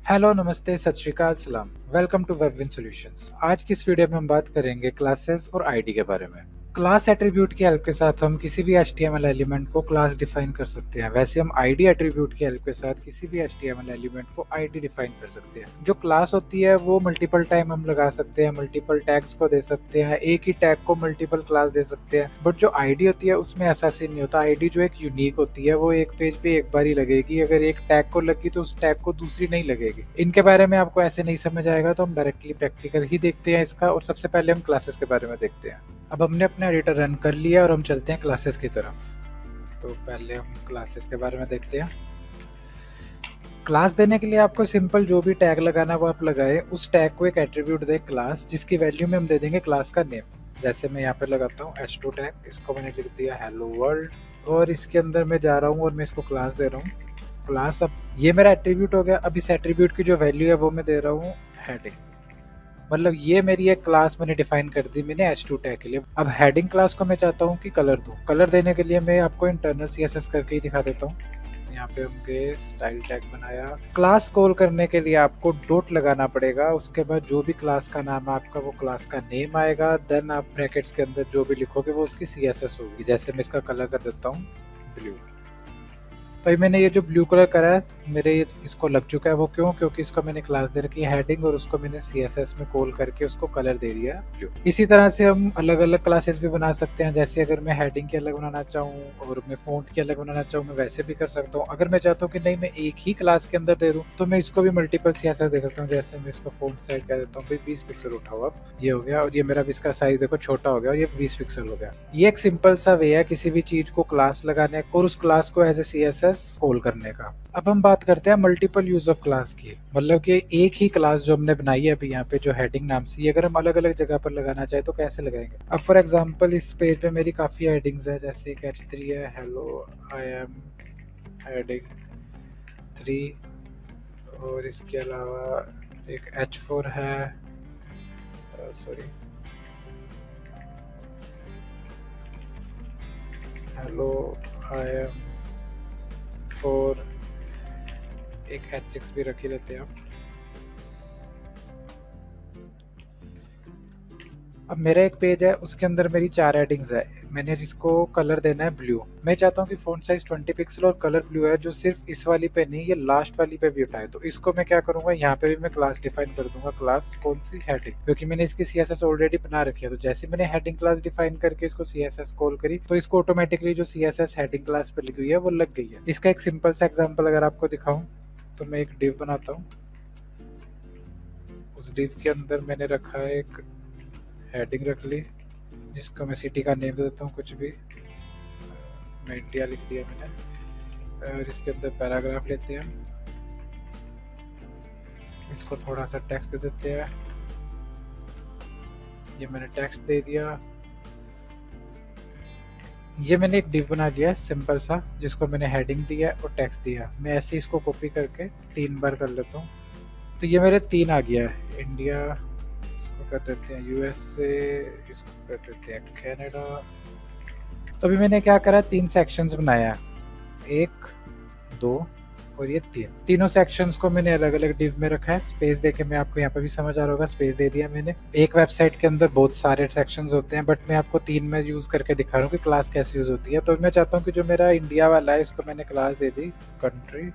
Hello, नमस्ते, सत श्री अकाल, सलाम। Welcome to Webwin solutions. आज की इस वीडियो में हम बात करेंगे क्लासेस और आईडी के बारे में। क्लास एट्रीब्यूट की हेल्प के साथ हम किसी भी HTML एलिमेंट को क्लास डिफाइन कर सकते हैं। वैसे हम आईडी एट्रीब्यूट की हेल्प के साथ किसी भी HTML एलिमेंट को आईडी डिफाइन कर सकते हैं। जो क्लास होती है वो मल्टीपल टाइम हम लगा सकते हैं, मल्टीपल टैग्स को दे सकते हैं, एक ही टैग को मल्टीपल क्लास दे सकते हैं। बट जो आईडी होती है उसमें ऐसा सीन नहीं होता। आईडी जो एक यूनिक होती है वो एक पेज पे एक बार ही लगेगी। अगर एक टैग को लगी तो उस टैग को दूसरी नहीं लगेगी। इनके बारे में आपको ऐसे नहीं समझ आएगा, तो हम डायरेक्टली प्रैक्टिकल ही देखते हैं इसका। और सबसे पहले हम क्लासेस के बारे में देखते हैं। अब हमने अपना एडिटर रन कर लिया और हम चलते हैं क्लासेस की तरफ। तो पहले हम क्लासेस के बारे में देखते हैं। क्लास देने के लिए आपको सिंपल जो भी टैग लगाना वो आप लगाए, उस टैग को एक एट्रीब्यूट दे क्लास, जिसकी वैल्यू में हम दे देंगे क्लास का नेम। जैसे मैं यहाँ पे लगाता हूँ h2 टैग, इसको मैंने लिख दिया हेलो वर्ल्ड, और इसके अंदर मैं जा रहा हूँ और मैं इसको क्लास दे रहा हूँ क्लास। अब ये मेरा एट्रीब्यूट हो गया। अब इस एट्रीब्यूट की जो वैल्यू है वो मैं दे रहा हूँ हेडिंग। मतलब ये मेरी एक क्लास मैंने डिफाइन कर दी मैंने h2 टैग के लिए। अब हेडिंग क्लास को मैं चाहता हूँ कि कलर दूँ। कलर देने के लिए मैं आपको इंटरनल CSS करके ही दिखा देता हूँ। यहाँ पे हमने स्टाइल टैग बनाया। क्लास कॉल करने के लिए आपको डॉट लगाना पड़ेगा। उसके बाद जो भी क्लास का नाम है आपका, वो क्लास का नेम आएगा। देन आप ब्रैकेट्स के अंदर जो भी लिखोगे वो उसकी CSS होगी। जैसे मैं इसका कलर कर देता हूँ ब्लू। भाई मैंने ये जो ब्लू कलर करा है मेरे इसको लग चुका है। वो क्यों? क्योंकि इसको मैंने क्लास दे रखी है हेडिंग और उसको मैंने CSS में कॉल करके उसको कलर दे दिया ब्लू। इसी तरह से हम अलग अलग क्लासेस भी बना सकते हैं। जैसे अगर मैं हेडिंग की अलग बनाना चाहूँ और मैं फ़ॉन्ट की अलग बनाना चाहूँ, मैं वैसे भी कर सकता हूँ। अगर मैं चाहता हूँ कि नहीं मैं एक ही क्लास के अंदर दे दूँ, तो मैं इसको भी मल्टीपल CSS दे सकता हूँ। जैसे मैं इसको फ़ॉन्ट साइज कर देता हूँ भाई 20 पिक्सल उठाओ। अब ये हो गया और ये मेरा इसका साइज देखो छोटा हो गया और ये 20 पिक्सल हो गया। ये एक सिंपल सा वे है किसी भी चीज को क्लास लगाने और उस क्लास को एज ए CSS कॉल करने का। अब हम बात करते हैं मल्टीपल यूज ऑफ क्लास की। मतलब कि एक ही क्लास जो हमने बनाई है अभी यहाँ पे जो हेडिंग नाम से, अगर हम अलग अलग जगह पर लगाना चाहे तो कैसे लगाएंगे। अब फॉर एग्जांपल इस पेज पे मेरी काफ़ी हेडिंग्स है। जैसे एक H3 है, हेलो आई एम हेडिंग 3, और इसके अलावा एक H4 है, सॉरी हेलो आई एम 4, एक H6 भी रख ही लेते हैं हम। अब मेरा एक पेज है, उसके अंदर मेरी 4 हेडिंग्स है। मैंने जिसको कलर देना है ब्लू। मैं चाहता हूँ कि फ़ॉन्ट साइज 20 पिक्सल और कलर ब्लू है, जो सिर्फ इस वाली पे नहीं ये लास्ट वाली पे भी उठाए। तो इसको मैं क्या करूँगा, यहाँ पे भी मैं क्लास डिफाइन कर दूंगा। क्लास कौन सी? हेडिंग, क्योंकि मैंने इसकी CSS ऑलरेडी बना रखी है। तो जैसे मैंने हेडिंग क्लास डिफाइन करके इसको CSS कॉल करी तो इसको ऑटोमेटिकली जो CSS हेडिंग क्लास पे लिखी हुई है वो लग गई है। इसका एक सिंपल सा एग्जाम्पल अगर आपको दिखाऊं तो मैं एक डिव बनाता हूँ। उस डिव के अंदर मैंने रखा है एक हेडिंग रख ली, जिसको मैं सिटी का नेम दे देता हूँ कुछ भी। मैं इंडिया लिख दिया मैंने। और इसके अंदर पैराग्राफ लेते हैं, इसको थोड़ा सा टेक्स्ट दे देते हैं। ये मैंने टेक्स्ट दे दिया। ये मैंने एक डिव बना लिया है सिंपल सा, जिसको मैंने हेडिंग दिया और टेक्स्ट दिया। मैं ऐसे इसको कॉपी करके 3 बार कर लेता हूँ। तो ये मेरे 3 आ गया है। इंडिया, इसको कर देते हैं USA, इसको कर देते हैं कनाडा। तो अभी मैंने क्या करा, 3 सेक्शंस बनाया, 1 2 और ये 3। तीनों सेक्शंस को मैंने अलग अलग डिव में रखा है। स्पेस देके मैं आपको यहाँ पे भी समझ आ रहा होगा, स्पेस दे दिया मैंने। एक वेबसाइट के अंदर बहुत सारे सेक्शंस होते हैं, बट मैं आपको 3 में यूज करके दिखा रहा हूँ कि क्लास कैसे यूज होती है। तो मैं चाहता हूँ कि जो मेरा इंडिया वाला है इसको मैंने क्लास दे दी कंट्री।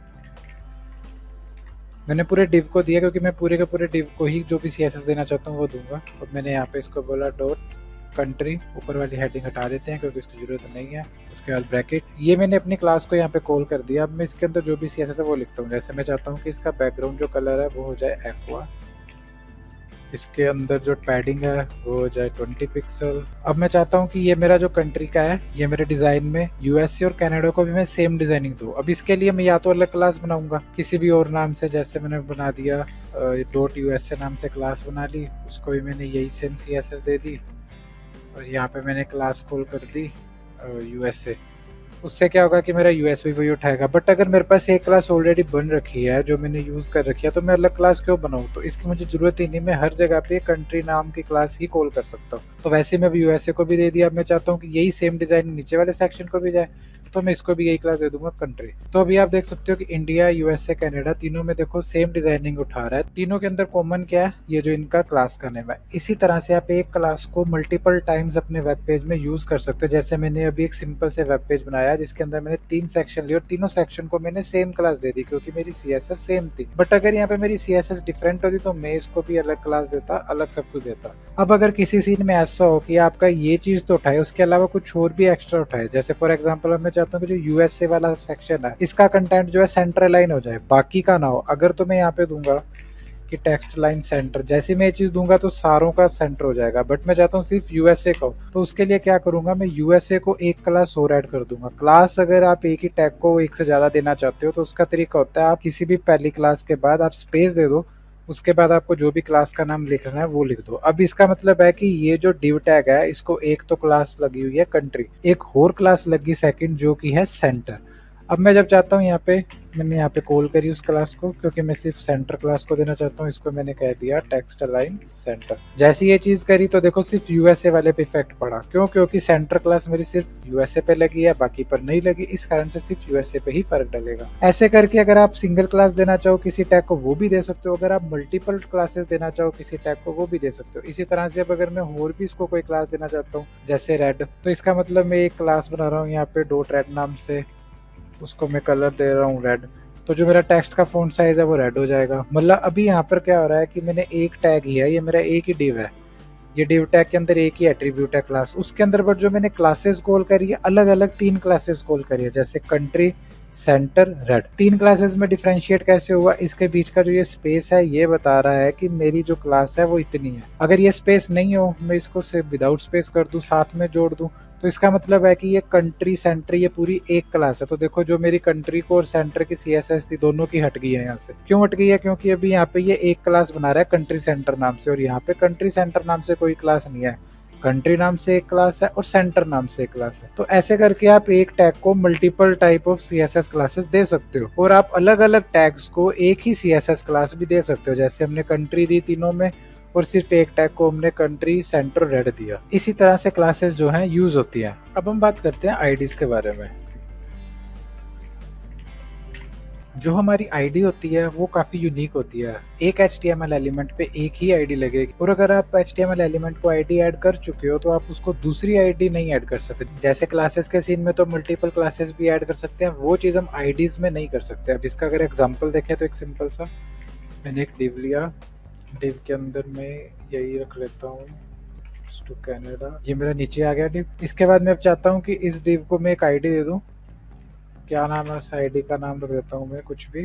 मैंने पूरे डिव को दिया क्योंकि मैं पूरे के पूरे डिव को ही जो भी CSS देना चाहता हूँ वो दूंगा। और मैंने यहाँ पे इसको बोला डॉट कंट्री। ऊपर वाली हेडिंग हटा देते हैं क्योंकि इसकी जरूरत नहीं है। उसके बाद ब्रैकेट। ये मैंने अपनी क्लास को यहाँ पे कॉल कर दिया। अब मैं इसके अंदर जो भी CSS है वो लिखता हूँ। जैसे मैं चाहता हूँ कि इसका बैकग्राउंड जो कलर है वो हो जाए एक्वा। इसके अंदर जो पैडिंग है वो हो जाए 20 पिक्सल। अब मैं चाहता हूँ कि ये मेरा जो कंट्री का है ये मेरे डिज़ाइन में USA और कनाडा को भी मैं सेम डिज़ाइनिंग दूँ। अब इसके लिए मैं या तो अलग क्लास बनाऊंगा किसी भी और नाम से। जैसे मैंने बना दिया .USA नाम से क्लास बना ली, उसको भी मैंने यही सेम CSS दे दी और यहाँ पे मैंने क्लास कॉल कर दी USA। उससे क्या होगा कि मेरा US भी वही उठाएगा। बट अगर मेरे पास एक क्लास ऑलरेडी बन रखी है जो मैंने यूज़ कर रखी है तो मैं अलग क्लास क्यों बनाऊँ? तो इसकी मुझे ज़रूरत ही नहीं। मैं हर जगह पे कंट्री नाम की क्लास ही कॉल कर सकता हूँ। तो वैसे मैं USA को भी दे दिया। अब मैं चाहता हूँ कि यही सेम डिज़ाइन नीचे वाले सेक्शन को भी जाए। तो मैं इसको भी यही क्लास दे दूंगा कंट्री। तो अभी आप देख सकते हो कि इंडिया, यूएसए, कनाडा तीनों में देखो सेम डिजाइनिंग उठा रहा है। तीनों के अंदर कॉमन क्या है, ये जो इनका क्लास का नेम है। इसी तरह से आप एक क्लास को मल्टीपल टाइम्स अपने वेब पेज में यूज कर सकते हो। जैसे मैंने अभी एक सिंपल से वेब पेज बनाया जिसके अंदर मैंने 3 सेक्शन लिए और तीनों सेक्शन को मैंने सेम क्लास दे दी क्योंकि मेरी सीएसएस सेम थी। बट अगर यहाँ पे मेरी सीएसएस डिफरेंट होती तो मैं इसको भी अलग क्लास देता, अलग सब कुछ देता। अब अगर किसी सीन में ऐसा हो कि आपका ये चीज तो उठाए, उसके अलावा कुछ और भी एक्स्ट्रा उठाए, जैसे फॉर एग्जांपल मैं चाहता हूँ कि जो यूएसए वाला सेक्शन है इसका कंटेंट जो है सेंटर लाइन हो जाए, बाकी का ना हो। अगर तो मैं यहाँ पे दूंगा कि टेक्स्ट लाइन सेंटर, जैसे मैं ये चीज दूंगा तो सारों का सेंटर हो जाएगा। बट मैं चाहता हूँ सिर्फ यूएसए का हो, तो उसके लिए क्या करूंगा, मैं यूएसए को एक क्लास और ऐड कर दूंगा। क्लास अगर आप एक ही टैग को एक से ज्यादा देना चाहते हो तो उसका तरीका होता है, आप किसी भी पहली क्लास के बाद आप स्पेस दे दो, उसके बाद आपको जो भी क्लास का नाम लिखना है वो लिख दो। अब इसका मतलब है कि ये जो डिव टैग है इसको एक तो क्लास लगी हुई है कंट्री, एक और क्लास लगी सेकंड जो कि है सेंटर। अब मैं जब चाहता हूँ यहाँ पे, मैंने यहाँ पे कॉल करी उस क्लास को क्योंकि मैं सिर्फ सेंटर क्लास को देना चाहता हूँ, इसको मैंने कह दिया टेक्स्ट लाइन सेंटर। जैसे ये चीज करी तो देखो सिर्फ यूएसए वाले पे इफेक्ट पड़ा। क्यों? क्योंकि सेंटर क्लास मेरी सिर्फ यूएसए पे लगी है, बाकी पर नहीं लगी, इस कारण से सिर्फ यूएसए पे ही फर्क डलेगा। ऐसे करके अगर आप सिंगल क्लास देना चाहो किसी टैग को वो भी दे सकते हो, अगर आप मल्टीपल क्लासेस देना चाहो किसी टैग को वो भी दे सकते हो। इसी तरह से अब अगर मैं और भी इसको कोई क्लास देना चाहता हूँ जैसे रेड, तो इसका मतलब मैं एक क्लास बना रहा हूँ यहाँ पे डॉट रेड नाम से, उसको मैं कलर दे रहा हूँ रेड, तो जो मेरा टेक्स्ट का फॉन्ट साइज है वो रेड हो जाएगा। मतलब अभी यहाँ पर क्या हो रहा है कि मैंने एक टैग ही है, ये मेरा एक ही डिव है, ये डिव टैग के अंदर एक ही एट्रीब्यूट है क्लास, उसके अंदर बट जो मैंने क्लासेस कॉल करी है अलग अलग 3 क्लासेस कॉल करी है, जैसे कंट्री, सेंटर, रेड। 3 क्लासेस में डिफरेंशिएट कैसे हुआ, इसके बीच का जो ये स्पेस है ये बता रहा है कि मेरी जो क्लास है वो इतनी है। अगर ये स्पेस नहीं हो, मैं इसको सिर्फ विदाउट स्पेस कर दूं, साथ में जोड़ दूं, तो इसका मतलब है कि ये कंट्री सेंटर ये पूरी एक क्लास है। तो देखो जो मेरी कंट्री को और सेंटर की सीएसएस थी दोनों की हट गई है यहाँ से। क्यों हट गई है? क्योंकि अभी यहाँ पे ये एक क्लास बना रहा है कंट्री सेंटर नाम से, और यहाँ पे कंट्री सेंटर नाम से कोई क्लास नहीं है। कंट्री नाम से एक क्लास है और सेंटर नाम से एक क्लास है। तो ऐसे करके आप एक टैग को multiple type of CSS classes दे सकते हो, और आप अलग अलग टैग्स को एक ही सीएसएस क्लास भी दे सकते हो। जैसे हमने कंट्री दी तीनों में, और सिर्फ एक टैग को हमने कंट्री, सेंटर, रेड दिया। इसी तरह से क्लासेस जो हैं यूज होती हैं। अब हम बात करते हैं आईडीज के बारे में। जो हमारी आईडी होती है वो काफी यूनिक होती है। एक HTML एलिमेंट पे एक ही आईडी लगेगी, और अगर आप HTML एलिमेंट को आईडी ऐड कर चुके हो तो आप उसको दूसरी आईडी नहीं ऐड कर सकते। जैसे क्लासेस के सीन में तो मल्टीपल क्लासेस भी ऐड कर सकते हैं, वो चीज हम आईडीज में नहीं कर सकते। अब इसका अगर एग्जाम्पल देखें तो एक सिंपल सा, मैंने एक डिव लिया, डिव के अंदर मैं यही रख लेता हूँ टू कनाडा, ये मेरा नीचे आ गया डिव। इसके बाद मैं अब चाहता हूँ कि इस डिव को मैं एक आईडी दे दूँ। क्या नाम है उस आईडी का? नाम रख देता हूँ मैं कुछ भी,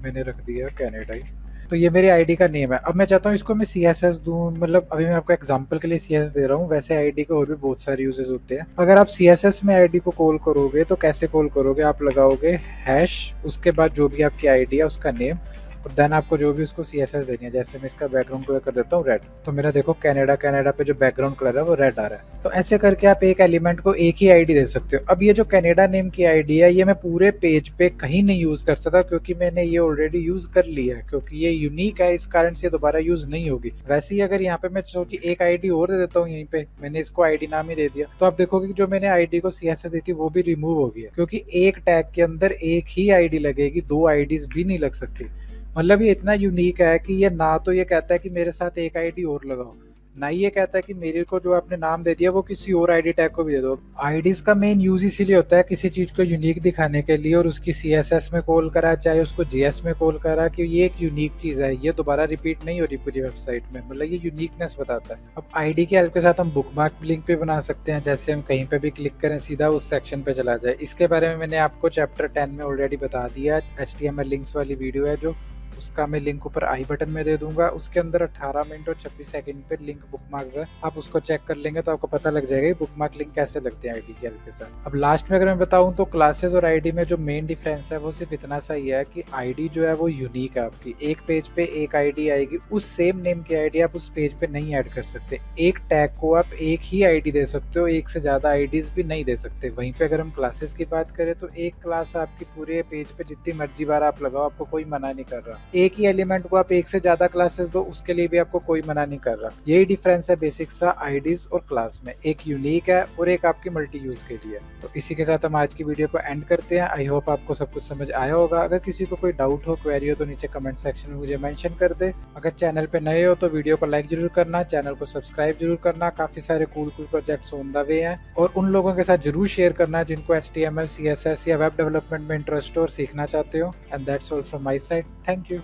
मैंने रख दिया कनाडा ही। तो ये मेरी आईडी का नेम है। अब मैं चाहता हूँ इसको मैं सीएसएस दूं, मतलब अभी मैं आपको एग्जांपल के लिए सीएसएस दे रहा हूँ, वैसे आईडी के और भी बहुत सारे यूजेस होते हैं। अगर आप सीएसएस में आईडी को कॉल करोगे तो कैसे कॉल करोगे, आप लगाओगे हैश, उसके बाद जो भी आपकी आईडी है उसका नेम, और देन आपको जो भी उसको सीएसएस देनी है। जैसे मैं इसका बैकग्राउंड कलर कर देता हूँ रेड, तो मेरा देखो कनाडा, कनाडा पे जो बैकग्राउंड कलर है वो रेड आ रहा है। तो ऐसे करके आप एक एलिमेंट को एक ही आईडी दे सकते हो। अब ये जो कनाडा नेम की आईडी है ये मैं पूरे पेज पे कहीं नहीं यूज कर सकता क्योंकि मैंने ये ऑलरेडी यूज कर लिया है, क्योंकि ये यूनिक है, इस कारण से दोबारा यूज नहीं होगी। वैसे ही अगर यहाँ पे मैं चाहूँ कि एक आईडी और दे देता हूँ, यहीं पे मैंने इसको आईडी नाम ही दे दिया, तो आप देखोगे कि जो मैंने आईडी को सीएसएस दी थी वो भी रिमूव हो गई है, क्योंकि एक टैग के अंदर एक ही आईडी लगेगी, 2 आईडीज भी नहीं लग सकती। मतलब ये इतना यूनिक है कि ये ना तो ये कहता है कि मेरे साथ एक आईडी और लगाओ, ना ही ये कहता है कि मेरे को जो आपने नाम दे दिया वो किसी और आईडी टैग को भी दे दो। आईडीज का मेन यूज इसीलिए होता है किसी चीज को यूनिक दिखाने के लिए, और उसकी सीएसएस में कॉल करा चाहे उसको जीएस में कॉल करा कि ये एक यूनिक चीज है, ये दोबारा रिपीट नहीं हो रही पूरी वेबसाइट में, मतलब ये यूनिकनेस बताता है। अब आईडी के हेल्प के साथ हम बुकमार्क लिंक पे बना सकते हैं, जैसे हम कहीं पे भी क्लिक करें सीधा उस सेक्शन पे चला जाए। इसके बारे में मैंने आपको चैप्टर 10 में ऑलरेडी बता दिया, HTML लिंक्स वाली वीडियो है जो, उसका मैं लिंक ऊपर आई बटन में दे दूंगा। उसके अंदर 18 मिनट और 26 सेकंड पे लिंक बुकमार्क्स है, आप उसको चेक कर लेंगे तो आपको पता लग जाएगा बुकमार्क लिंक कैसे लगते हैं आईडी के हेल्प के साथ। अब लास्ट में अगर मैं बताऊं तो क्लासेस और आईडी में जो मेन डिफरेंस है वो सिर्फ इतना सा ही है कि आईडी जो है वो यूनिक है आपकी, एक पेज पे एक आईडी आएगी, उस सेम नेम की आईडी आप उस पेज पे नहीं ऐड कर सकते। एक टैग को आप एक ही आईडी दे सकते हो, एक से ज्यादा आईडीज भी नहीं दे सकते। वहीं पे अगर हम क्लासेस की बात करें तो एक क्लास आपकी पूरे पेज पे जितनी मर्जी बार आप लगाओ, आपको कोई मना नहीं कर रहा। एक ही एलिमेंट को आप एक से ज्यादा क्लासेस दो, उसके लिए भी आपको कोई मना नहीं कर रहा। यही डिफरेंस है बेसिक सा आईडीज और क्लास में, एक यूनिक है और एक आपकी मल्टी यूज के लिए। तो इसी के साथ हम आज की वीडियो को एंड करते हैं। आई होप आपको सब कुछ समझ आया होगा। अगर किसी को कोई डाउट हो, क्वेरी हो तो नीचे कमेंट सेक्शन में मुझे मेंशन कर दे। अगर चैनल पे नए हो तो वीडियो को लाइक जरूर करना, चैनल को सब्सक्राइब जरूर करना। काफी सारे cool projects on the way हैं और उन लोगों के साथ जरूर शेयर करना जिनको HTML, CSS या वेब डेवलपमेंट में इंटरेस्ट हो और सीखना चाहते हो। And that's all from my side. Thank you.